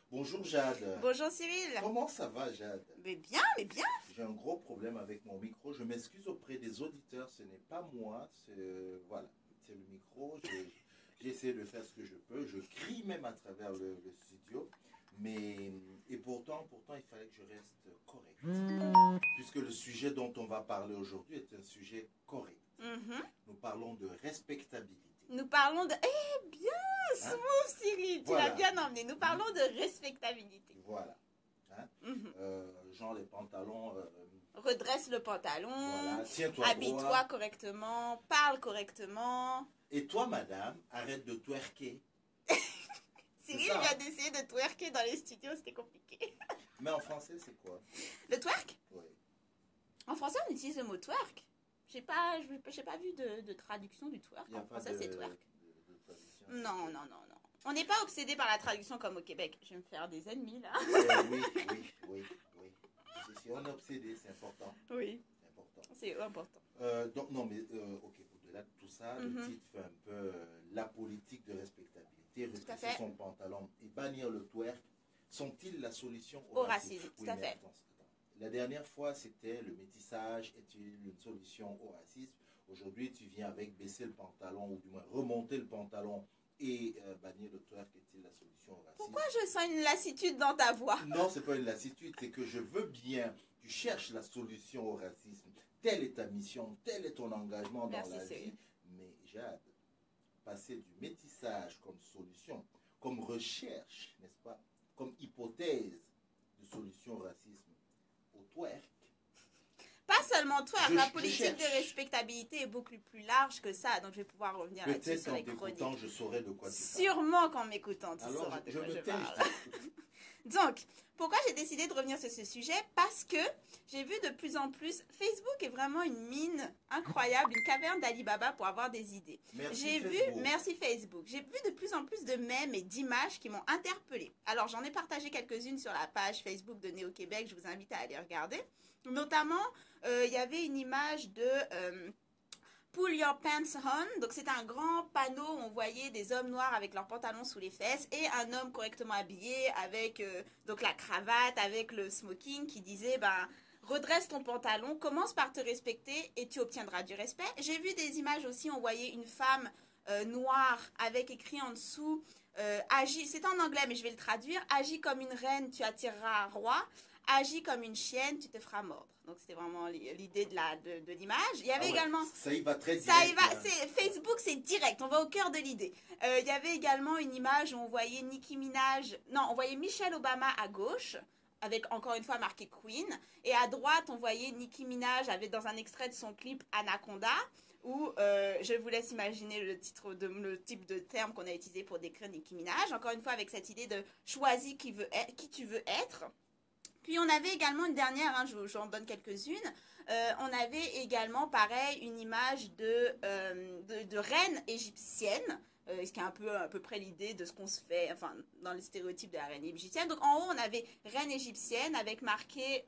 Bonjour Jade. Bonjour Cyril. Comment ça va Jade? Mais bien, mais bien. J'ai un gros problème avec mon micro. Je m'excuse auprès des auditeurs. Ce n'est pas moi. Voilà, c'est le micro. J'ai essayé de faire ce que je peux. Je crie même à travers le studio. Et pourtant, il fallait que je reste correct. Puisque le sujet dont on va parler aujourd'hui est un sujet correct. Nous parlons de respectabilité. Nous parlons de... Eh bien, Hein? smooth Cyril, tu Voilà. l'as bien emmené. Nous parlons de respectabilité. Voilà. Hein? Genre les pantalons. Redresse le pantalon, Voilà. Tiens-toi habille-toi droit. correctement, parle correctement. Et toi, madame, arrête de twerker. Cyril ça, vient hein? d'essayer de twerker dans les studios, c'était compliqué. Mais en français, c'est quoi? Le twerk? Oui. En français, on utilise le mot twerk. J'ai pas vu de traduction du twerk. Il n'y a En pas français, de, c'est twerk. de traduction. Non, non, non, non. On n'est pas obsédé par la traduction comme au Québec. Je vais me faire des ennemis là. Oui. Si on est obsédé, c'est important. Oui, C'est important. c'est important. Donc, non, mais ok, au-delà de tout ça, le titre fait un peu la politique de respectabilité, à redresser fait. son pantalon et bannir le twerk. Sont-ils la solution Au racisme, tout Oui, à mais fait. attends. La dernière fois, c'était le métissage est-il une solution au racisme. Aujourd'hui, tu viens avec baisser le pantalon, ou du moins remonter le pantalon et bannir le twerk est-il la solution au racisme. Pourquoi je sens une lassitude dans ta voix? Non, c'est pas une lassitude, c'est que je veux bien. Tu cherches la solution au racisme. Telle est ta mission, tel est ton engagement dans Merci, la Cyril. vie. Mais Jade, passer du métissage comme solution, comme recherche, n'est-ce pas, comme hypothèse de solution au racisme, au twerk. Pas seulement toi, Je- la je politique de cherche. respectabilité est beaucoup plus large que ça, donc je vais pouvoir revenir là-dessus Peut-être sur qu'en les t'écoutant, chroniques. je saurais de quoi tu parles. Sûrement qu'en m'écoutant, tu Alors, sauras de je quoi me je tais, parle. je t'écoute. Donc, pourquoi j'ai décidé de revenir sur ce sujet? Parce que j'ai vu de plus en plus, Facebook est vraiment une mine incroyable, une caverne d'Alibaba pour avoir des idées. Merci J'ai vu, Facebook. merci Facebook, j'ai vu de plus en plus de mèmes et d'images qui m'ont interpellée. Alors j'en ai partagé quelques-unes sur la page Facebook de Néo-Québec, je vous invite à aller regarder. Notamment, il y avait une image de Pull Your Pants On. Donc c'était un grand panneau où on voyait des hommes noirs avec leurs pantalons sous les fesses et un homme correctement habillé avec donc la cravate, avec le smoking qui disait ben redresse ton pantalon, commence par te respecter et tu obtiendras du respect. J'ai vu des images aussi, on voyait une femme noire avec écrit en dessous agis, c'est en anglais mais je vais le traduire, agis comme une reine, tu attireras un roi. Agis comme une chienne, tu te feras mordre. Donc c'était vraiment l'idée de l'image. Il y avait Ah ouais, également ça y va très ça direct. y va, là. Facebook, c'est direct, on va au cœur de l'idée. Il y avait également une image où on voyait Nicki Minaj, non, on voyait Michelle Obama à gauche, avec encore une fois marqué Queen, et à droite, on voyait Nicki Minaj avec dans un extrait de son clip Anaconda, où je vous laisse imaginer le type de terme qu'on a utilisé pour décrire Nicki Minaj, encore une fois avec cette idée de choisis qui tu veux être. Puis on avait également une dernière, hein, j'en donne quelques-unes. On avait également, pareil, une image de reine égyptienne, ce qui est un peu à peu près l'idée de ce qu'on se fait, enfin, dans le stéréotype de la reine égyptienne. Donc en haut, on avait reine égyptienne avec marqué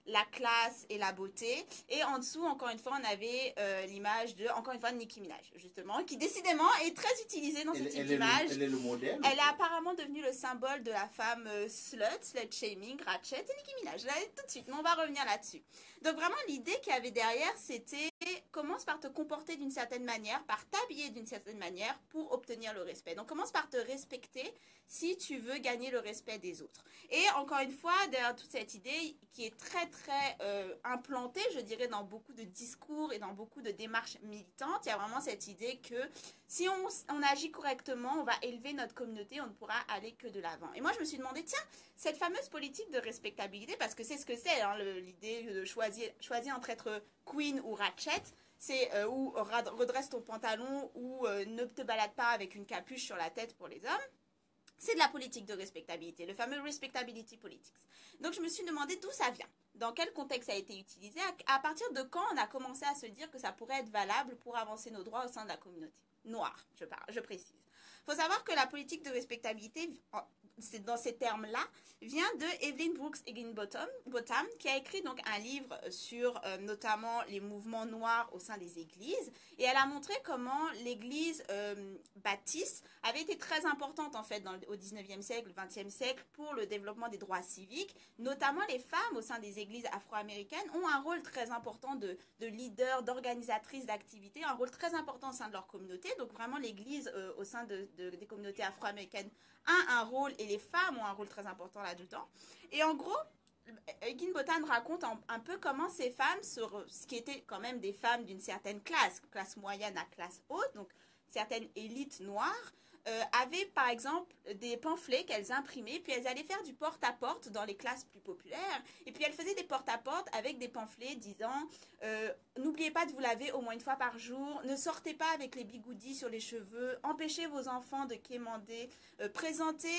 la classe et la beauté. Et en dessous, encore une fois, on avait l'image de, encore une fois, de Nicki Minaj, justement, qui décidément est très utilisée dans ce type d'image. Elle est le modèle. Elle est apparemment devenue le symbole de la femme slut shaming, ratchet et Nicki Minaj. Là, tout de suite, mais on va revenir là-dessus. Donc vraiment, l'idée qu'il y avait derrière, c'était commence par te comporter d'une certaine manière, par t'habiller d'une certaine manière pour obtenir le respect. Donc commence par te respecter si tu veux gagner le respect des autres. Et encore une fois, derrière toute cette idée qui est très très implantée, je dirais, dans beaucoup de discours et dans beaucoup de démarches militantes, il y a vraiment cette idée que si on agit correctement, on va élever notre communauté, on ne pourra aller que de l'avant. Et moi, je me suis demandé, tiens, cette fameuse politique de respectabilité, parce que c'est ce que c'est, hein, l'idée de choisir entre être queen ou ratchet, c'est ou redresse ton pantalon ou ne te balade pas avec une capuche sur la tête pour les hommes. C'est de la politique de respectabilité, le fameux respectability politics. Donc je me suis demandé d'où ça vient, dans quel contexte ça a été utilisé, à partir de quand on a commencé à se dire que ça pourrait être valable pour avancer nos droits au sein de la communauté noire, je précise. Il faut savoir que la politique de respectabilité, dans ces termes-là, vient de Evelyn Brooks Higginbotham, qui a écrit donc un livre sur notamment les mouvements noirs au sein des églises. Et elle a montré comment l'église baptiste avait été très importante en fait au 19e siècle, 20e siècle pour le développement des droits civiques. Notamment les femmes au sein des églises afro-américaines ont un rôle très important de leader, d'organisatrice d'activités, un rôle très important au sein de leur communauté. Donc vraiment l'église au sein des communautés afro-américaines a un rôle et les femmes ont un rôle très important là-dedans. Et en gros, Higginbotham raconte un peu comment ces femmes, ce qui étaient quand même des femmes d'une certaine classe moyenne à classe haute, donc certaines élites noires, avaient par exemple des pamphlets qu'elles imprimaient, puis elles allaient faire du porte-à-porte dans les classes plus populaires, et puis elles faisaient des porte-à-porte avec des pamphlets disant n'oubliez pas de vous laver au moins une fois par jour, ne sortez pas avec les bigoudis sur les cheveux, empêchez vos enfants de quémander, présentez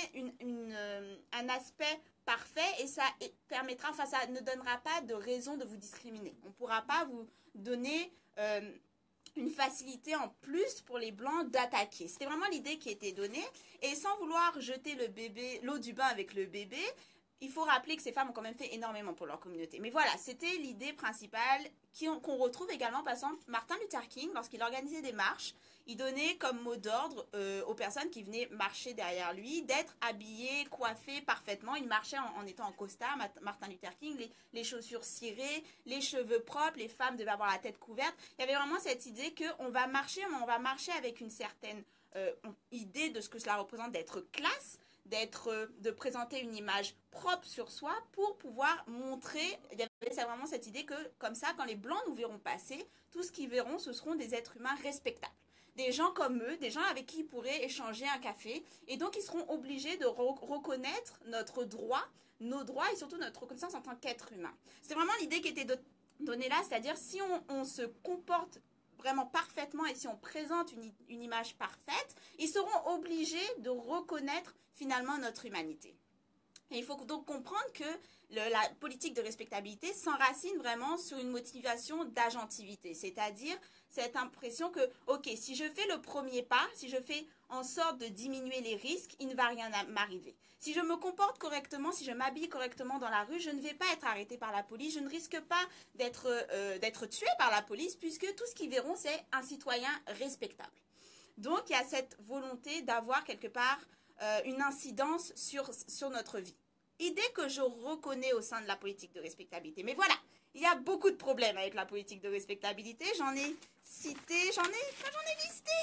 un aspect parfait et ça permettra, enfin ça ne donnera pas de raison de vous discriminer. On ne pourra pas vous donner une facilité en plus pour les blancs d'attaquer. C'était vraiment l'idée qui était donnée. Et sans vouloir jeter l'eau du bain avec le bébé, il faut rappeler que ces femmes ont quand même fait énormément pour leur communauté. Mais voilà, c'était l'idée principale qu'on retrouve également, par exemple, Martin Luther King, lorsqu'il organisait des marches, il donnait comme mot d'ordre aux personnes qui venaient marcher derrière lui d'être habillées, coiffées parfaitement. Il marchait en étant en costard, Martin Luther King, les chaussures cirées, les cheveux propres, les femmes devaient avoir la tête couverte. Il y avait vraiment cette idée qu'on va marcher, mais on va marcher avec une certaine idée de ce que cela représente d'être classe, de présenter une image propre sur soi pour pouvoir montrer, il y avait vraiment cette idée que comme ça, quand les blancs nous verront passer, tout ce qu'ils verront, ce seront des êtres humains respectables. Des gens comme eux, des gens avec qui ils pourraient échanger un café, et donc ils seront obligés de reconnaître nos droits et surtout notre reconnaissance en tant qu'être humain. C'est vraiment l'idée qui était donnée là, c'est-à-dire si on se comporte vraiment parfaitement et si on présente une image parfaite, ils seront obligés de reconnaître finalement notre humanité. Et il faut donc comprendre que la politique de respectabilité s'enracine vraiment sur une motivation d'agentivité, c'est-à-dire cette impression que, ok, si je fais le premier pas, si je fais en sorte de diminuer les risques, il ne va rien m'arriver. Si je me comporte correctement, si je m'habille correctement dans la rue, je ne vais pas être arrêté par la police, je ne risque pas d'être tué par la police, puisque tout ce qu'ils verront, c'est un citoyen respectable. Donc, il y a cette volonté d'avoir quelque part une incidence sur notre vie. Idée que je reconnais au sein de la politique de respectabilité. Mais voilà, il y a beaucoup de problèmes avec la politique de respectabilité. J'en ai listé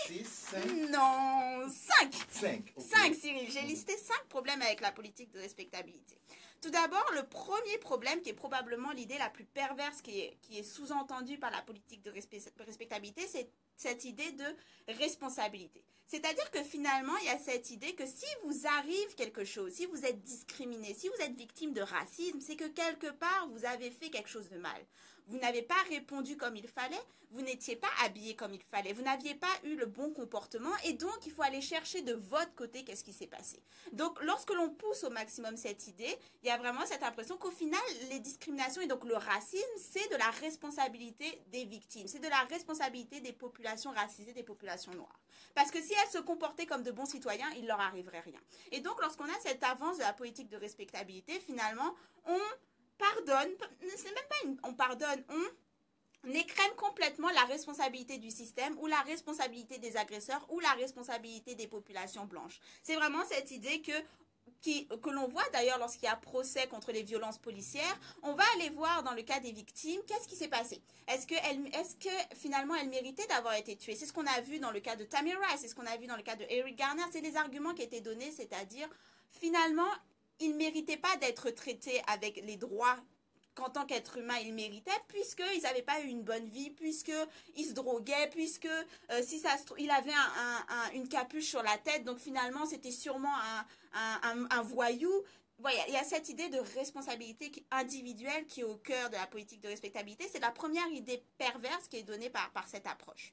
6, 5 Non, 5 5, okay. 5, Cyril. J'ai listé 5 problèmes avec la politique de respectabilité. Tout d'abord, le premier problème, qui est probablement l'idée la plus perverse qui est sous-entendue par la politique de respectabilité, c'est cette idée de responsabilité. C'est-à-dire que finalement, il y a cette idée que si vous arrive quelque chose, si vous êtes discriminé, si vous êtes victime de racisme, c'est que quelque part, vous avez fait quelque chose de mal. Vous n'avez pas répondu comme il fallait, vous n'étiez pas habillé comme il fallait, vous n'aviez pas eu le bon comportement et donc il faut aller chercher de votre côté qu'est-ce qui s'est passé. Donc lorsque l'on pousse au maximum cette idée, il y a vraiment cette impression qu'au final, les discriminations et donc le racisme, c'est de la responsabilité des victimes, c'est de la responsabilité des populations racisées, des populations noires. Parce que si elles se comportaient comme de bons citoyens, il ne leur arriverait rien. Et donc lorsqu'on a cette avance de la politique de respectabilité, finalement, on pardonne, c'est même pas on pardonne, on écrème complètement la responsabilité du système ou la responsabilité des agresseurs ou la responsabilité des populations blanches. C'est vraiment cette idée que l'on voit d'ailleurs lorsqu'il y a procès contre les violences policières, on va aller voir dans le cas des victimes, qu'est-ce qui s'est passé? Est-ce que finalement elles méritaient d'avoir été tuées? C'est ce qu'on a vu dans le cas de Tamir Rice, c'est ce qu'on a vu dans le cas de Eric Garner, c'est les arguments qui étaient donnés, c'est-à-dire finalement ils ne méritaient pas d'être traités avec les droits qu'en tant qu'être humain, ils méritaient, puisqu'ils n'avaient pas eu une bonne vie, puisqu'ils se droguaient, puisque si ça se trouve, il avait une capuche sur la tête, donc finalement, c'était sûrement un voyou. Voilà, il y a cette idée de responsabilité individuelle qui est au cœur de la politique de respectabilité. C'est la première idée perverse qui est donnée par cette approche.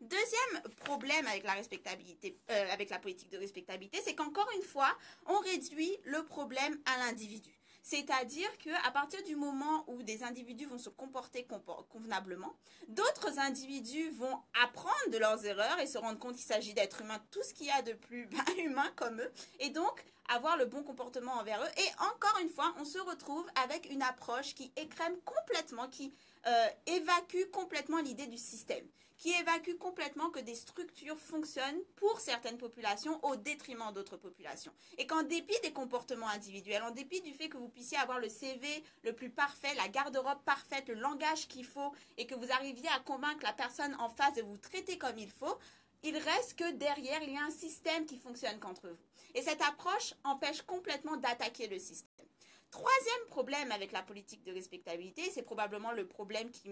Deuxième problème avec avec la politique de respectabilité, c'est qu'encore une fois, on réduit le problème à l'individu. C'est-à-dire qu'à partir du moment où des individus vont se comporter convenablement, d'autres individus vont apprendre de leurs erreurs et se rendre compte qu'il s'agit d'êtres humains, tout ce qu'il y a de plus humain comme eux. Et donc, avoir le bon comportement envers eux. Et encore une fois, on se retrouve avec une approche qui écrème complètement, qui évacue complètement l'idée du système, qui évacue complètement que des structures fonctionnent pour certaines populations au détriment d'autres populations. Et qu'en dépit des comportements individuels, en dépit du fait que vous puissiez avoir le CV le plus parfait, la garde-robe parfaite, le langage qu'il faut, et que vous arriviez à convaincre la personne en face de vous traiter comme il faut, il reste que derrière, il y a un système qui fonctionne contre vous. Et cette approche empêche complètement d'attaquer le système. Troisième problème avec la politique de respectabilité, c'est probablement le problème qui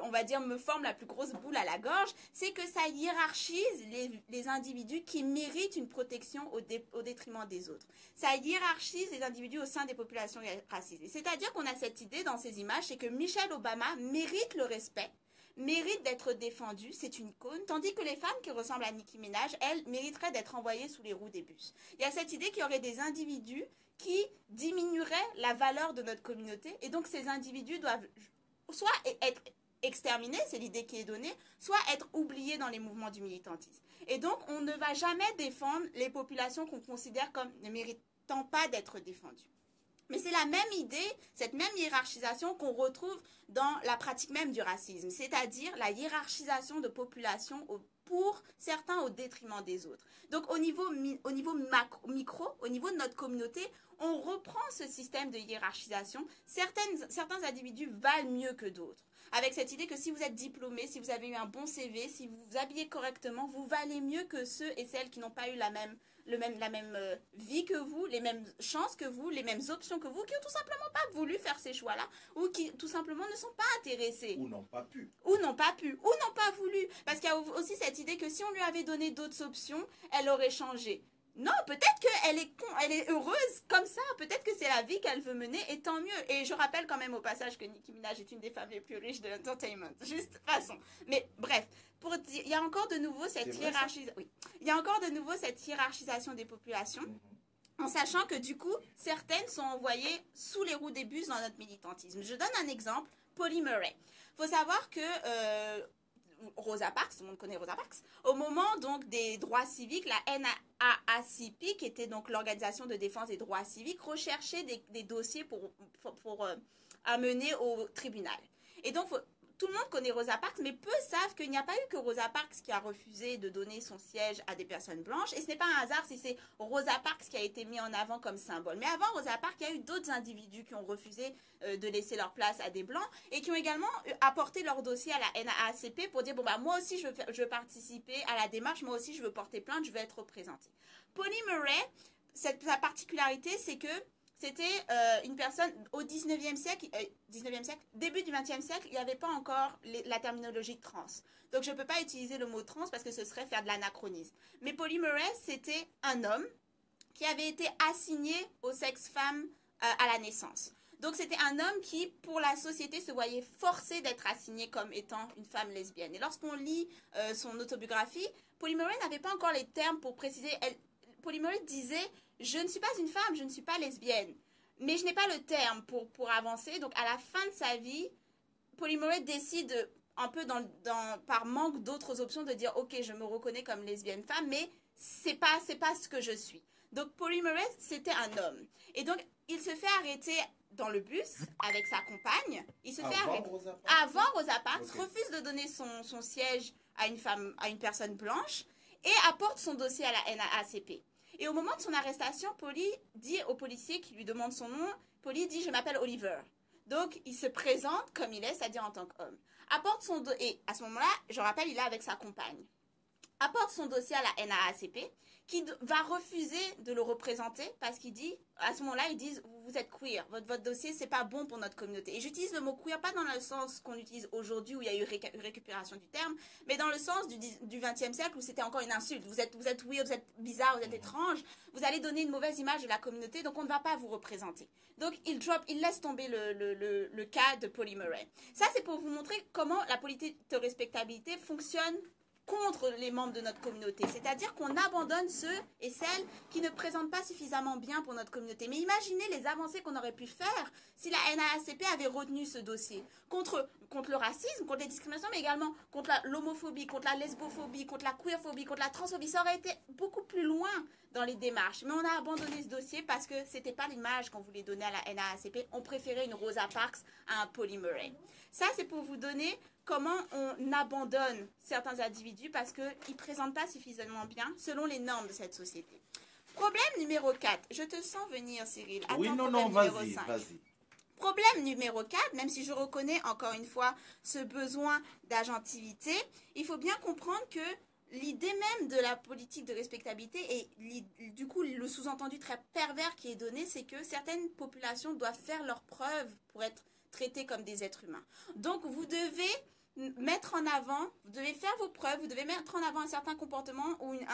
on va dire, me forme la plus grosse boule à la gorge, c'est que ça hiérarchise les individus qui méritent une protection au détriment des autres. Ça hiérarchise les individus au sein des populations racisées. C'est-à-dire qu'on a cette idée dans ces images, c'est que Michelle Obama mérite le respect, mérite d'être défendue, c'est une icône, tandis que les femmes qui ressemblent à Nicki Minaj, elles, mériteraient d'être envoyées sous les roues des bus. Il y a cette idée qu'il y aurait des individus qui diminueraient la valeur de notre communauté, et donc ces individus doivent soit être exterminés, c'est l'idée qui est donnée, soit être oubliés dans les mouvements du militantisme. Et donc, on ne va jamais défendre les populations qu'on considère comme ne méritant pas d'être défendues. Mais c'est la même idée, cette même hiérarchisation qu'on retrouve dans la pratique même du racisme, c'est-à-dire la hiérarchisation de populations pour certains au détriment des autres. Donc au niveau micro, au niveau de notre communauté, on reprend ce système de hiérarchisation. Certains individus valent mieux que d'autres. Avec cette idée que si vous êtes diplômé, si vous avez eu un bon CV, si vous vous habillez correctement, vous valez mieux que ceux et celles qui n'ont pas eu la même vie que vous, les mêmes chances que vous, les mêmes options que vous, qui n'ont tout simplement pas voulu faire ces choix-là, ou qui tout simplement ne sont pas intéressés. Ou n'ont pas pu. Ou n'ont pas pu, ou n'ont pas voulu. Parce qu'il y a aussi cette idée que si on lui avait donné d'autres options, elle aurait changé. Non, peut-être qu'elle est heureuse comme ça, peut-être que c'est la vie qu'elle veut mener, et tant mieux. Et je rappelle quand même au passage que Nicki Minaj est une des femmes les plus riches de l'entertainment, juste façon. Mais bref, il y a encore de nouveau cette hiérarchisation des populations, en sachant que du coup, certaines sont envoyées sous les roues des bus dans notre militantisme. Je donne un exemple, Pauli Murray. Il faut savoir que Rosa Parks, tout le monde connaît Rosa Parks, au moment donc des droits civiques, la NAACP, qui était donc l'organisation de défense des droits civiques, recherchait des dossiers pour amener au tribunal. Et donc, tout le monde connaît Rosa Parks, mais peu savent qu'il n'y a pas eu que Rosa Parks qui a refusé de donner son siège à des personnes blanches. Et ce n'est pas un hasard si c'est Rosa Parks qui a été mis en avant comme symbole. Mais avant Rosa Parks, il y a eu d'autres individus qui ont refusé de laisser leur place à des blancs et qui ont également apporté leur dossier à la NAACP pour dire, bon, bah, moi aussi, je veux participer à la démarche, moi aussi, je veux porter plainte, je veux être représentée. Pauli Murray, sa particularité, c'est que c'était une personne au 19e siècle, début du 20e siècle, il n'y avait pas encore la terminologie trans. Donc je ne peux pas utiliser le mot trans parce que ce serait faire de l'anachronisme. Mais Pauli Murray, c'était un homme qui avait été assigné au sexe femme à la naissance. Donc c'était un homme qui, pour la société, se voyait forcé d'être assigné comme étant une femme lesbienne. Et lorsqu'on lit son autobiographie, Pauli Murray n'avait pas encore les termes pour préciser. Pauli Murray disait « Je ne suis pas une femme, je ne suis pas lesbienne. » Mais je n'ai pas le terme pour avancer. Donc à la fin de sa vie, Pauli Murray décide, un peu par manque d'autres options, de dire « Ok, je me reconnais comme lesbienne femme, mais c'est pas ce que je suis. » Donc Pauli Murray, c'était un homme. Et donc, il se fait arrêter dans le bus avec sa compagne. Il se fait arrêter avant Rosa Parks, okay. Refuse de donner son siège à une personne blanche et apporte son dossier à la NAACP. Et au moment de son arrestation, Pauli dit au policier qui lui demande son nom, Pauli dit « Je m'appelle Oliver ». Donc, il se présente comme il est, c'est-à-dire en tant qu'homme. Apporte son et à ce moment-là, je rappelle, il est avec sa compagne. Apporte son dossier à la NAACP, qui va refuser de le représenter parce qu'il dit, à ce moment-là, ils disent, vous êtes queer, votre dossier, c'est pas bon pour notre communauté. Et j'utilise le mot queer, pas dans le sens qu'on utilise aujourd'hui où il y a eu récupération du terme, mais dans le sens du XXe siècle où c'était encore une insulte. Vous êtes weird, vous êtes bizarre, vous êtes étrange, vous allez donner une mauvaise image de la communauté, donc on ne va pas vous représenter. Donc il laisse tomber le cas de Pauli Murray. Ça, c'est pour vous montrer comment la politique de respectabilité fonctionne contre les membres de notre communauté. C'est-à-dire qu'on abandonne ceux et celles qui ne présentent pas suffisamment bien pour notre communauté. Mais imaginez les avancées qu'on aurait pu faire si la NAACP avait retenu ce dossier contre le racisme, contre les discriminations, mais également contre l'homophobie, contre la lesbophobie, contre la queerphobie, contre la transphobie. Ça aurait été beaucoup plus loin dans les démarches. Mais on a abandonné ce dossier parce que ce n'était pas l'image qu'on voulait donner à la NAACP. On préférait une Rosa Parks à un Pauli Murray. Ça, c'est pour vous donner comment on abandonne certains individus parce qu'ils ne présentent pas suffisamment bien selon les normes de cette société. Problème numéro 4. Je te sens venir, Cyril. Attends, oui, non, vas-y. Problème numéro 4, même si je reconnais encore une fois ce besoin d'agentivité, il faut bien comprendre que l'idée même de la politique de respectabilité et du coup le sous-entendu très pervers qui est donné, c'est que certaines populations doivent faire leurs preuves pour être traitées comme des êtres humains. Donc vous devez mettre en avant, vous devez faire vos preuves, vous devez mettre en avant un certain comportement ou une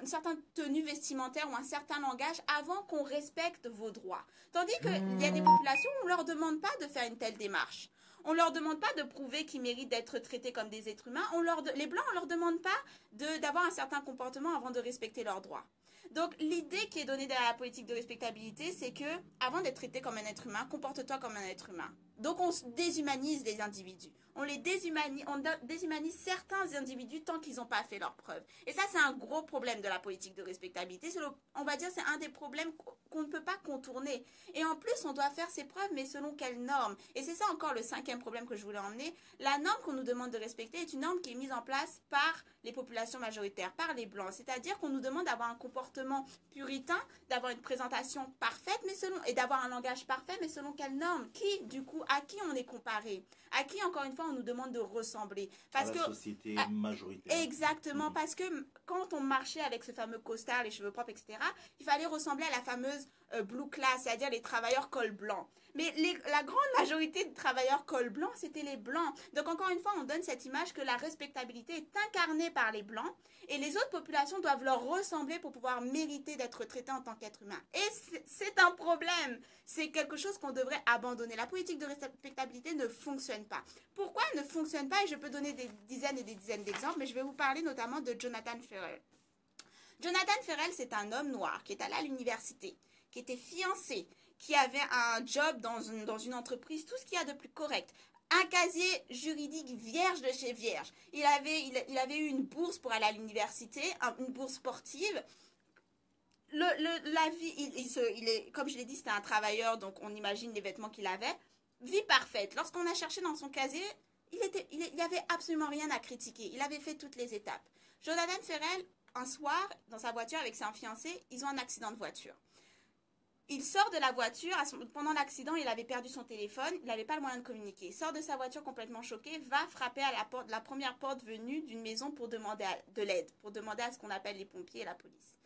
certaine tenue vestimentaire ou un certain langage avant qu'on respecte vos droits. Tandis qu'il y a des populations où on ne leur demande pas de faire une telle démarche. On ne leur demande pas de prouver qu'ils méritent d'être traités comme des êtres humains. Les Blancs, on ne leur demande pas d'avoir un certain comportement avant de respecter leurs droits. Donc, l'idée qui est donnée derrière la politique de respectabilité, c'est que, avant d'être traité comme un être humain, comporte-toi comme un être humain. Donc, on déshumanise les individus. On déshumanise certains individus tant qu'ils n'ont pas fait leurs preuves. Et ça, c'est un gros problème de la politique de respectabilité. On va dire c'est un des problèmes qu'on ne peut pas contourner. Et en plus, on doit faire ses preuves, mais selon quelles normes? Et c'est ça encore le 5e problème que je voulais emmener. La norme qu'on nous demande de respecter est une norme qui est mise en place par les populations majoritaires, par les Blancs. C'est-à-dire qu'on nous demande d'avoir un comportement puritain, d'avoir une présentation parfaite, et d'avoir un langage parfait, mais selon quelles normes? À qui on est comparé? À qui, encore une fois, on nous demande de ressembler? Parce à la société majoritaire. Exactement, parce que quand on marchait avec ce fameux costard, les cheveux propres, etc., il fallait ressembler à la fameuse blue class, c'est-à-dire les travailleurs col blanc. Mais la grande majorité de travailleurs col blanc, c'était les Blancs. Donc, encore une fois, on donne cette image que la respectabilité est incarnée par les Blancs et les autres populations doivent leur ressembler pour pouvoir mériter d'être traitées en tant qu'êtres humains. Et c'est un problème. C'est quelque chose qu'on devrait abandonner. La politique de respectabilité ne fonctionne pas. Pourquoi elle ne fonctionne pas? Et je peux donner des dizaines et des dizaines d'exemples, mais je vais vous parler notamment de Jonathan Ferrell. Jonathan Ferrell, c'est un homme noir qui est allé à l'université, qui était fiancé, qui avait un job dans une entreprise, tout ce qu'il y a de plus correct. Un casier juridique vierge de chez vierge. Il avait eu une bourse pour aller à l'université, une bourse sportive. La vie, comme je l'ai dit, c'était un travailleur, donc on imagine les vêtements qu'il avait. Vie parfaite. Lorsqu'on a cherché dans son casier, il n'y avait absolument rien à critiquer. Il avait fait toutes les étapes. Jonathan Ferrell, un soir, dans sa voiture avec son fiancé, ils ont un accident de voiture. Il sort de la voiture, pendant l'accident, il avait perdu son téléphone, il n'avait pas le moyen de communiquer. Il sort de sa voiture complètement choqué, va frapper à la première porte venue d'une maison pour demander de l'aide, pour demander à ce qu'on appelle les pompiers et la police.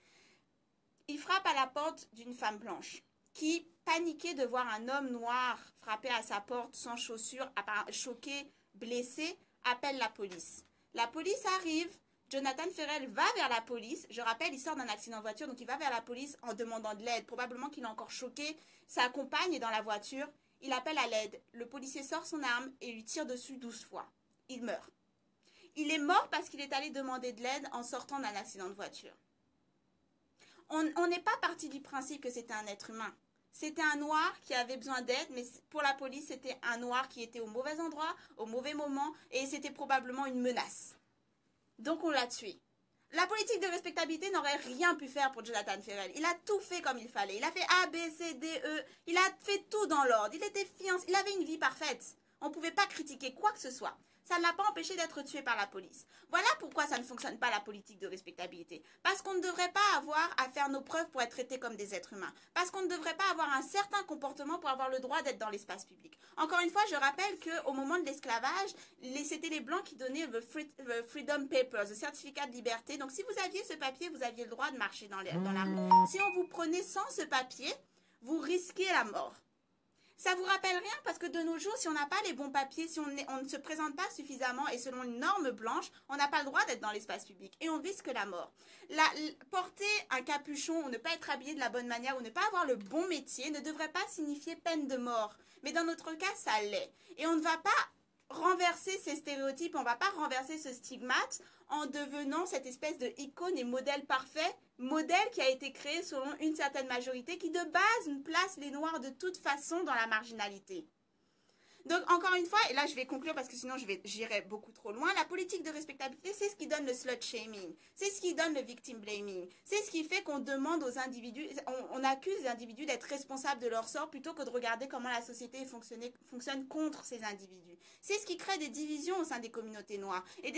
Il frappe à la porte d'une femme blanche qui, paniquée de voir un homme noir frapper à sa porte sans chaussures, choqué, blessé, appelle la police. La police arrive. Jonathan Ferrell va vers la police. Je rappelle, il sort d'un accident de voiture, donc il va vers la police en demandant de l'aide. Probablement qu'il est encore choqué. Sa compagne est dans la voiture. Il appelle à l'aide. Le policier sort son arme et lui tire dessus 12 fois. Il meurt. Il est mort parce qu'il est allé demander de l'aide en sortant d'un accident de voiture. On n'est pas parti du principe que c'était un être humain. C'était un noir qui avait besoin d'aide, mais pour la police, c'était un noir qui était au mauvais endroit, au mauvais moment, et c'était probablement une menace. Donc on l'a tué. La politique de respectabilité n'aurait rien pu faire pour Jonathan Ferrell. Il a tout fait comme il fallait. Il a fait A, B, C, D, E. Il a fait tout dans l'ordre. Il était fiancé. Il avait une vie parfaite. On ne pouvait pas critiquer quoi que ce soit. Ça ne l'a pas empêché d'être tué par la police. Voilà pourquoi ça ne fonctionne pas, la politique de respectabilité. Parce qu'on ne devrait pas avoir à faire nos preuves pour être traités comme des êtres humains. Parce qu'on ne devrait pas avoir un certain comportement pour avoir le droit d'être dans l'espace public. Encore une fois, je rappelle qu'au moment de l'esclavage, c'était les Blancs qui donnaient le Freedom Papers, le certificat de liberté. Donc si vous aviez ce papier, vous aviez le droit de marcher dans la rue. Si on vous prenait sans ce papier, vous risquez la mort. Ça vous rappelle rien parce que de nos jours, si on n'a pas les bons papiers, si on ne se présente pas suffisamment et selon une norme blanche, on n'a pas le droit d'être dans l'espace public et on risque la mort. Porter un capuchon ou ne pas être habillé de la bonne manière ou ne pas avoir le bon métier ne devrait pas signifier peine de mort. Mais dans notre cas, ça l'est. Et on ne va pas renverser ces stéréotypes, on va pas renverser ce stigmate en devenant cette espèce de icône et modèle parfait, modèle qui a été créé selon une certaine majorité qui de base place les Noirs de toute façon dans la marginalité. Donc, encore une fois, et là je vais conclure parce que sinon j'irai beaucoup trop loin, la politique de respectabilité, c'est ce qui donne le slut shaming, c'est ce qui donne le victim blaming, c'est ce qui fait qu'on demande aux individus, on accuse les individus d'être responsables de leur sort plutôt que de regarder comment la société fonctionne contre ces individus. C'est ce qui crée des divisions au sein des communautés noires et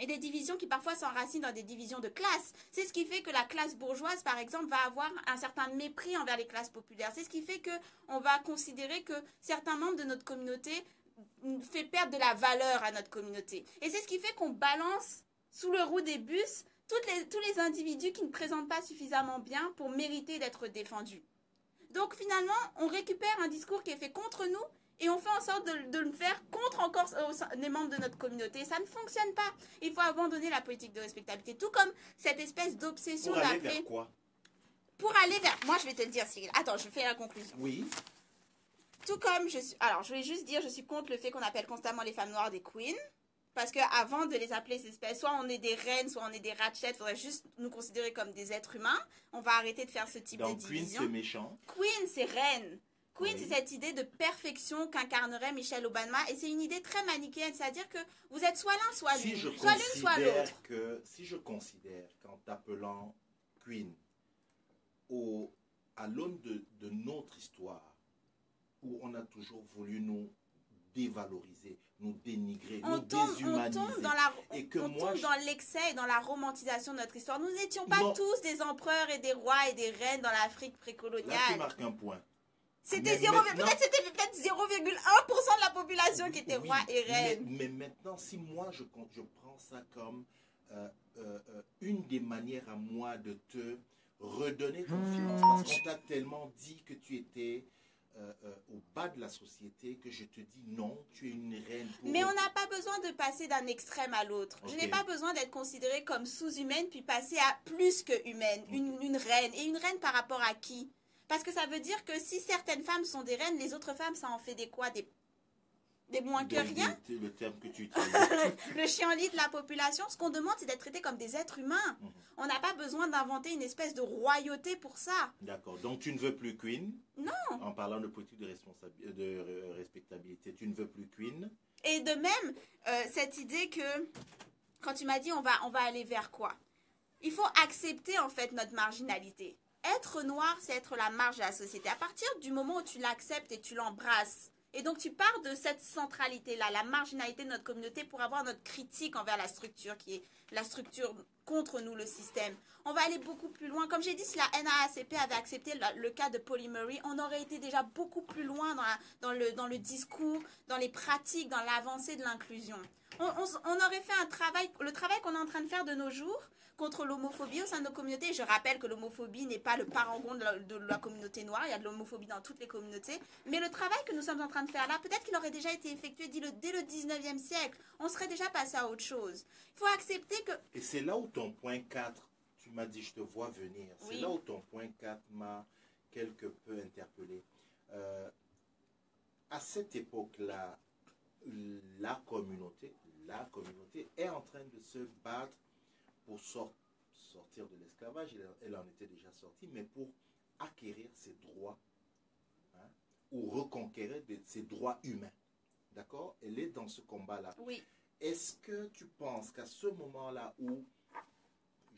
des divisions qui parfois s'enracinent dans des divisions de classe. C'est ce qui fait que la classe bourgeoise, par exemple, va avoir un certain mépris envers les classes populaires. C'est ce qui fait qu'on va considérer que certains membres de notre communauté fait perdre de la valeur à notre communauté. Et c'est ce qui fait qu'on balance sous le roue des bus tous les individus qui ne présentent pas suffisamment bien pour mériter d'être défendus. Donc finalement, on récupère un discours qui est fait contre nous et on fait en sorte de le faire contre encore les membres de notre communauté. Ça ne fonctionne pas. Il faut abandonner la politique de respectabilité. Tout comme cette espèce d'obsession d'appeler... Pour aller vers quoi? Pour aller vers... Moi, je vais te le dire, Cyril. Attends, je fais la conclusion. Oui. Tout comme je suis... Alors, je vais juste dire, je suis contre le fait qu'on appelle constamment les femmes noires des queens. Parce qu'avant de les appeler ces espèces, soit on est des reines, soit on est des ratchets, il faudrait juste nous considérer comme des êtres humains. On va arrêter de faire ce type de division. Queen, c'est méchant. Queen, c'est reine. Queen, Oui. c'est cette idée de perfection qu'incarnerait Michelle Obama. Et c'est une idée très manichéenne, c'est-à-dire que vous êtes soit l'un, soit l'une. Soit l'une, soit l'autre. Si je considère qu'en t'appelant Queen, à l'aune de notre histoire, où on a toujours voulu nous dévaloriser, nous dénigrer, nous déshumaniser. On tombe dans l'excès et dans la romantisation de notre histoire. Nous n'étions pas tous des empereurs et des rois et des reines dans l'Afrique précoloniale. Là, tu marques un point. C'était peut-être 0,1% de la population qui était roi et reine. Mais maintenant, si moi je prends ça comme une des manières à moi de te redonner confiance, parce qu'on t'a tellement dit que tu étais au bas de la société que je te dis non, tu es une reine. Mais on n'a pas besoin de passer d'un extrême à l'autre. Okay. Je n'ai pas besoin d'être considérée comme sous-humaine puis passer à plus que humaine, une reine. Et une reine par rapport à qui? Parce que ça veut dire que si certaines femmes sont des reines, les autres femmes, ça en fait des quoi? Des moins que rien? Le terme que tu utilises. Le chien-lit de la population. Ce qu'on demande, c'est d'être traités comme des êtres humains. On n'a pas besoin d'inventer une espèce de royauté pour ça. D'accord. Donc, tu ne veux plus Queen? Non. En parlant de politique de respectabilité, tu ne veux plus Queen? Et de même, cette idée que, quand tu m'as dit on va aller vers quoi? Il faut accepter, en fait, notre marginalité. Être noir, c'est être la marge de la société. À partir du moment où tu l'acceptes et tu l'embrasses, et donc tu pars de cette centralité-là, la marginalité de notre communauté pour avoir notre critique envers la structure qui est la structure contre nous, le système. On va aller beaucoup plus loin. Comme j'ai dit, si la NAACP avait accepté le cas de Pauli Murray, on aurait été déjà beaucoup plus loin dans le discours, dans les pratiques, dans l'avancée de l'inclusion. On aurait fait le travail qu'on est en train de faire de nos jours, contre l'homophobie au sein de nos communautés. Je rappelle que l'homophobie n'est pas le parangon de la communauté noire. Il y a de l'homophobie dans toutes les communautés. Mais le travail que nous sommes en train de faire là, peut-être qu'il aurait déjà été effectué dès le 19e siècle. On serait déjà passé à autre chose. Il faut accepter que... Et c'est là où ton point 4, tu m'as dit je te vois venir. Oui. C'est là où ton point 4 m'a quelque peu interpellé. À cette époque-là, la communauté est en train de se battre pour sortir de l'esclavage. Elle en était déjà sortie, mais pour acquérir ses droits, hein, ou reconquérir ses droits humains. D'accord? Elle est dans ce combat-là. Oui. Est-ce que tu penses qu'à ce moment-là où,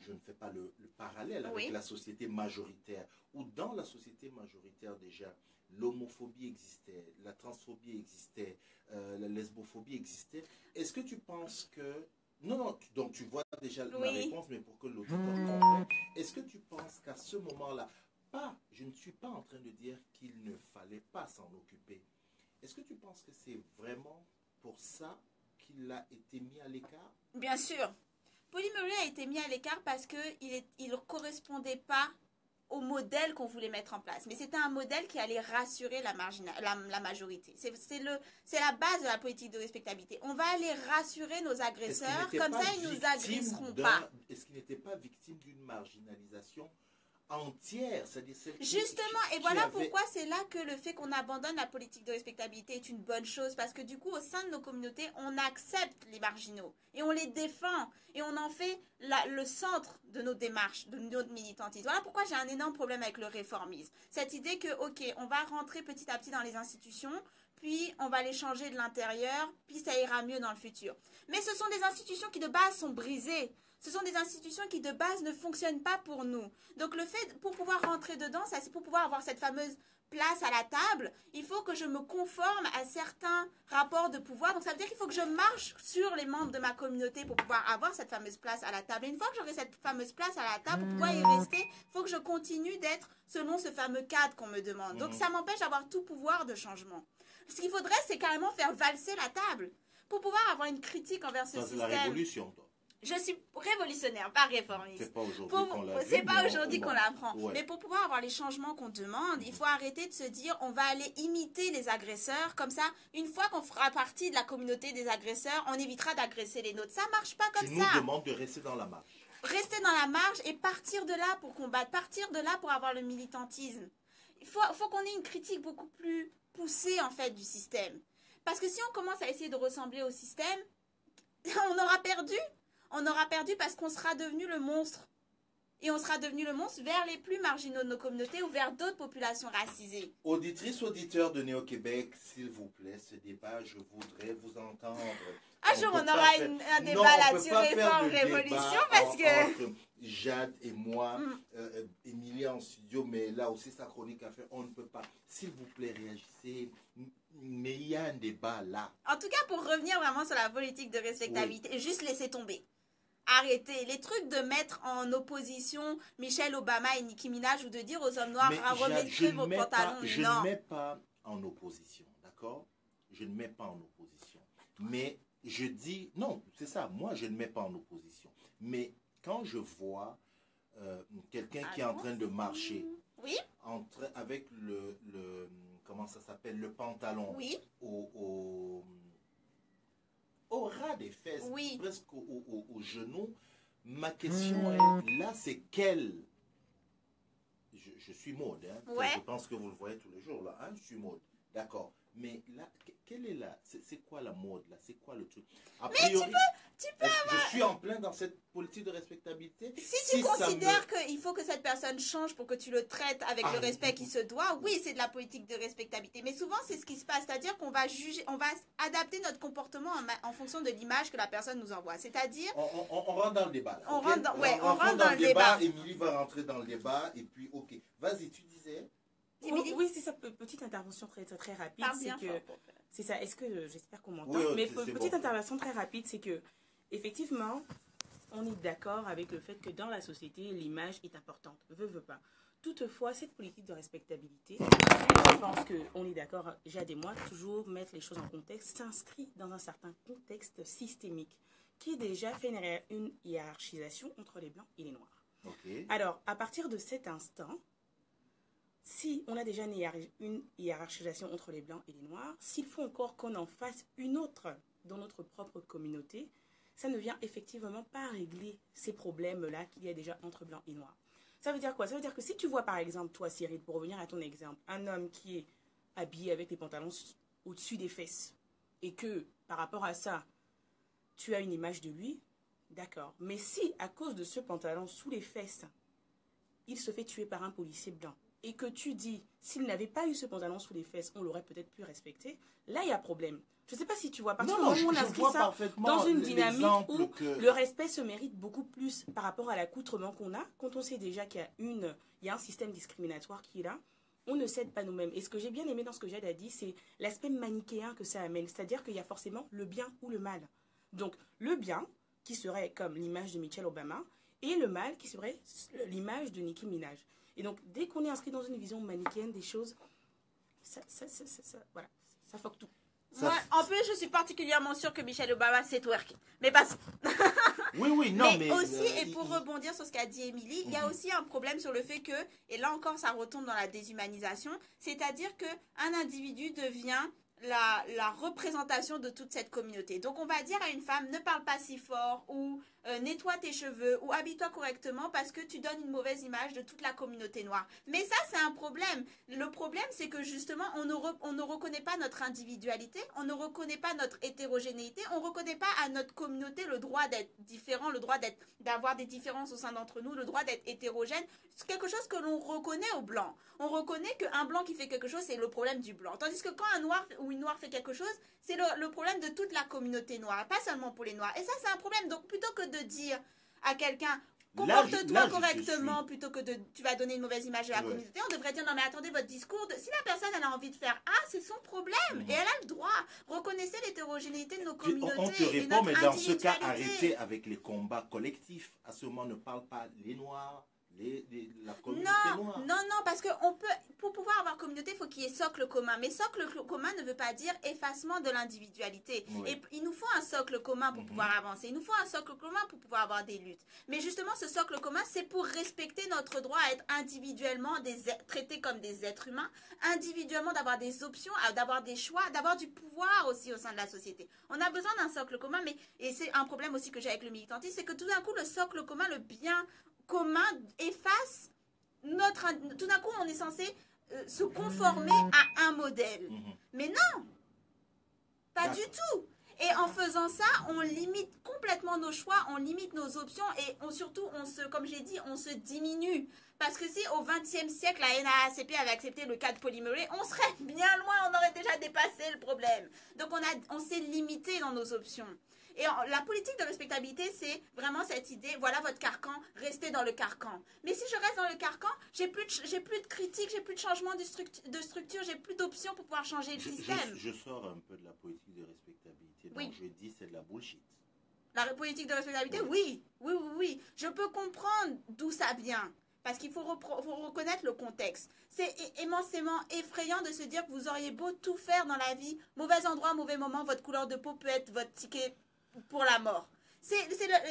je ne fais pas le parallèle avec la société majoritaire, où dans la société majoritaire déjà, l'homophobie existait, la transphobie existait, la lesbophobie existait, est-ce que tu penses que... Non, donc tu vois déjà ma réponse, mais pour que l'auditeur comprenne, est-ce que tu penses qu'à ce moment-là, je ne suis pas en train de dire qu'il ne fallait pas s'en occuper. Est-ce que tu penses que c'est vraiment pour ça qu'il a été mis à l'écart? Bien sûr. Pauli Murray a été mis à l'écart parce qu'il ne correspondait pas au modèle qu'on voulait mettre en place. Mais c'était un modèle qui allait rassurer la majorité. C'est la base de la politique de respectabilité. On va aller rassurer nos agresseurs, comme ça ils ne nous agresseront pas. Est-ce qu'il n'était pas victime d'une marginalisation entière. C'est-à-dire Justement, et voilà pourquoi c'est là que le fait qu'on abandonne la politique de respectabilité est une bonne chose, parce que du coup, au sein de nos communautés, on accepte les marginaux, et on les défend, et on en fait le centre de nos démarches, de notre militantisme. Voilà pourquoi j'ai un énorme problème avec le réformisme. Cette idée que, ok, on va rentrer petit à petit dans les institutions, puis on va les changer de l'intérieur, puis ça ira mieux dans le futur. Mais ce sont des institutions qui de base sont brisées. Ce sont des institutions qui de base ne fonctionnent pas pour nous. Donc le fait, pour pouvoir rentrer dedans, ça c'est pour pouvoir avoir cette fameuse place à la table, il faut que je me conforme à certains rapports de pouvoir. Donc ça veut dire qu'il faut que je marche sur les membres de ma communauté pour pouvoir avoir cette fameuse place à la table. Et une fois que j'aurai cette fameuse place à la table, pour pouvoir y rester, il faut que je continue d'être selon ce fameux cadre qu'on me demande. Donc ça m'empêche d'avoir tout pouvoir de changement. Ce qu'il faudrait, c'est carrément faire valser la table pour pouvoir avoir une critique envers ce système. C'est la révolution, toi. Je suis révolutionnaire, pas réformiste. C'est pas aujourd'hui qu'on l'a C'est pas aujourd'hui qu'on l'apprend. Ouais. Mais pour pouvoir avoir les changements qu'on demande, il faut arrêter de se dire on va aller imiter les agresseurs. Comme ça, une fois qu'on fera partie de la communauté des agresseurs, on évitera d'agresser les nôtres. Ça marche pas comme ça. Tu nous demandes de rester dans la marche. Rester dans la marge et partir de là pour combattre. Partir de là pour avoir le militantisme. Il faut qu'on ait une critique beaucoup plus poussée en fait du système. Parce que si on commence à essayer de ressembler au système, on aura perdu. On aura perdu parce qu'on sera devenu le monstre. Et on sera devenu le monstre vers les plus marginaux de nos communautés ou vers d'autres populations racisées. Auditrices, auditeurs de Néo-Québec, s'il vous plaît, ce débat, je voudrais vous entendre. Un jour, on aura un débat là-dessus, réforme, révolution, parce que... Entre Jade et moi, Émilie en studio, mais là aussi, sa chronique à faire, on ne peut pas. S'il vous plaît, réagissez. Mais il y a un débat là. En tout cas, pour revenir vraiment sur la politique de respectabilité, juste laisser tomber. Arrêtez les trucs de mettre en opposition Michelle Obama et Nicki Minaj ou de dire aux hommes noirs remettez vos pantalons. Je ne mets pas en opposition, d'accord? Je ne mets pas en opposition. Mais je dis, non, c'est ça, moi je ne mets pas en opposition. Mais quand je vois quelqu'un qui est en train de marcher, oui, avec comment ça s'appelle, le pantalon, oui, au ras des fesses, oui, presque au genou. Ma question est, là, c'est quelle... Je suis mode, hein. Ouais. Je pense que vous le voyez tous les jours, là. Hein? Je suis mode, d'accord. Mais là, quelle est là? C'est quoi la mode, là? C'est quoi le truc? A priori, tu peux avoir... Je suis en plein dans cette politique de respectabilité. Si tu considères qu'il faut que cette personne change pour que tu le traites avec le respect qui se doit, oui, c'est de la politique de respectabilité. Mais souvent, c'est ce qui se passe. C'est-à-dire qu'on va juger, on va adapter notre comportement en fonction de l'image que la personne nous envoie. C'est-à-dire... On rentre dans le débat. Là, on okay? rentre dans le débat. Émilie va rentrer dans le débat. Et puis, ok. Vas-y, tu disais... Oui, c'est ça, petite intervention très, très rapide. C'est ça, est-ce que, j'espère qu'on m'entend, mais petite intervention très rapide, c'est que, effectivement, on est d'accord avec le fait que dans la société, l'image est importante, veut pas. Toutefois, cette politique de respectabilité, je pense qu'on est d'accord, Jade et moi, toujours mettre les choses en contexte, s'inscrit dans un certain contexte systémique, qui déjà fait une hiérarchisation entre les blancs et les noirs. Okay. Alors, à partir de cet instant, si on a déjà une hiérarchisation entre les blancs et les noirs, s'il faut encore qu'on en fasse une autre dans notre propre communauté, ça ne vient effectivement pas régler ces problèmes-là qu'il y a déjà entre blancs et noirs. Ça veut dire quoi? Ça veut dire que si tu vois par exemple, toi Cyril, pour revenir à ton exemple, un homme qui est habillé avec les pantalons au-dessus des fesses et que par rapport à ça, tu as une image de lui, d'accord. Mais si à cause de ce pantalon sous les fesses, il se fait tuer par un policier blanc, et que tu dis, s'il n'avait pas eu ce pantalon sous les fesses, on l'aurait peut-être pu respecter, là, il y a problème. Je ne sais pas si tu vois, parce que on inscrit ça dans une dynamique où le respect se mérite beaucoup plus par rapport à l'accoutrement qu'on a, quand on sait déjà qu'il y a un système discriminatoire qui est là, on ne cède pas nous-mêmes. Et ce que j'ai bien aimé dans ce que Jade a dit, c'est l'aspect manichéen que ça amène, c'est-à-dire qu'il y a forcément le bien ou le mal. Donc, le bien, qui serait comme l'image de Michelle Obama, et le mal, qui serait l'image de Nicki Minaj. Et donc, dès qu'on est inscrit dans une vision manichéenne des choses, voilà, ça fuck tout. Moi, en plus, je suis particulièrement sûre que Michelle Obama sait twerk. Mais pas... Oui, non, mais aussi, et pour rebondir sur ce qu'a dit Émilie, il y a aussi un problème sur le fait que, et là encore, ça retombe dans la déshumanisation, c'est-à-dire qu'un individu devient la représentation de toute cette communauté. Donc, on va dire à une femme, ne parle pas si fort, ou nettoie tes cheveux ou habille-toi correctement parce que tu donnes une mauvaise image de toute la communauté noire. Mais ça, c'est un problème. Le problème, c'est que justement, on ne reconnaît pas notre individualité, on ne reconnaît pas notre hétérogénéité, on ne reconnaît pas à notre communauté le droit d'être différent, le droit d'avoir des différences au sein d'entre nous, le droit d'être hétérogène. C'est quelque chose que l'on reconnaît aux blancs. On reconnaît qu'un blanc qui fait quelque chose, c'est le problème du blanc. Tandis que quand un noir ou une noire fait quelque chose, c'est le problème de toute la communauté noire, pas seulement pour les noirs. Et ça, c'est un problème. Donc, plutôt que de dire à quelqu'un, comporte-toi correctement, plutôt que tu vas donner une mauvaise image de la communauté, on devrait dire, non mais attendez, votre discours, si la personne elle a envie de faire A, c'est son problème. Et elle a le droit. Reconnaissez l'hétérogénéité de nos communautés. On te répond, mais dans ce cas, arrêtez avec les combats collectifs. À ce moment, ne parle pas les noirs, la communauté noire. Non, parce que pour pouvoir avoir communauté, il faut qu'il y ait socle commun. Mais socle commun ne veut pas dire effacement de l'individualité. Oui. Et il nous faut un socle commun pour pouvoir avancer. Il nous faut un socle commun pour pouvoir avoir des luttes. Mais justement, ce socle commun, c'est pour respecter notre droit à être individuellement traités comme des êtres humains, individuellement d'avoir des options, d'avoir des choix, d'avoir du pouvoir aussi au sein de la société. On a besoin d'un socle commun, et c'est un problème aussi que j'ai avec le militantisme, c'est que tout d'un coup, le socle commun, le bien commun efface tout d'un coup on est censé se conformer à un modèle. Mais non, pas du tout. Et en faisant ça, on limite complètement nos choix, on limite nos options et surtout, comme j'ai dit, on se diminue. Parce que si au XXe siècle, la NAACP avait accepté le cas de Paul Imolé, on serait bien loin, on aurait déjà dépassé le problème. Donc on s'est limité dans nos options. Et la politique de respectabilité, c'est vraiment cette idée, voilà votre carcan, restez dans le carcan. Mais si je reste dans le carcan, j'ai plus de critique, j'ai plus de changement de structure, j'ai plus d'options pour pouvoir changer le système. Je sors un peu de la politique de respectabilité, donc je dis c'est de la bullshit. La politique de respectabilité, oui. Je peux comprendre d'où ça vient. Parce qu'il faut reconnaître le contexte. C'est immensément effrayant de se dire que vous auriez beau tout faire dans la vie, mauvais endroit, mauvais moment, votre couleur de peau peut être votre ticket pour la mort. C'est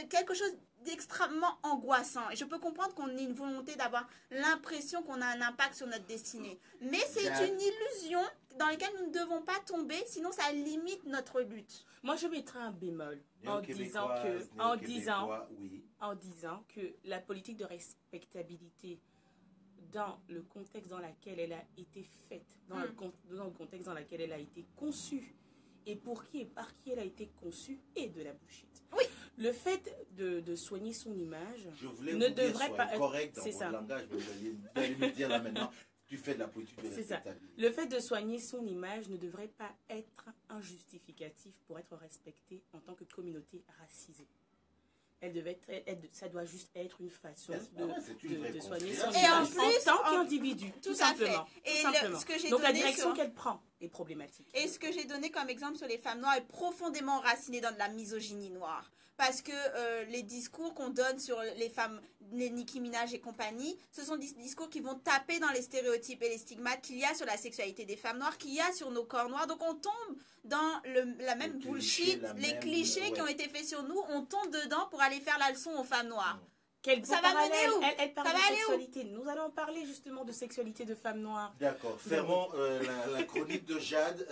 quelque chose d'extrêmement angoissant. Et je peux comprendre qu'on ait une volonté d'avoir l'impression qu'on a un impact sur notre destinée. Mais c'est une illusion dans laquelle nous ne devons pas tomber, sinon ça limite notre lutte. Moi, je mettrais un bémol en disant que la politique de respectabilité dans le contexte dans lequel elle a été faite, dans le contexte dans lequel elle a été conçue, et pour qui et par qui elle a été conçue est de la bullshit. Oui. Le fait de soigner son image ne devrait pas être correct dans mon langage, mais vous allez me dire là maintenant, tu fais de la politique de respectabilité. Le fait de soigner son image ne devrait pas être un justificatif pour être respecté en tant que communauté racisée. Ça doit juste être une façon de soigner son image en tant qu'individu, tout simplement. Donc la direction qu'elle prend est problématique. Et ce que j'ai donné comme exemple sur les femmes noires est profondément enraciné dans de la misogynie noire. Parce que les discours qu'on donne sur les femmes, les Nicki Minaj et compagnie, ce sont des discours qui vont taper dans les stéréotypes et les stigmates qu'il y a sur la sexualité des femmes noires, qu'il y a sur nos corps noirs. Donc on tombe dans la même bullshit, les clichés qui ont été faits sur nous, on tombe dedans pour aller faire la leçon aux femmes noires. Ça va mener où? Elle parle de sexualité. Nous allons parler justement de sexualité de femmes noires. D'accord. Fermons la chronique de Jade.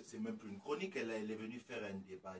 C'est même plus une chronique. Elle est venue faire un débat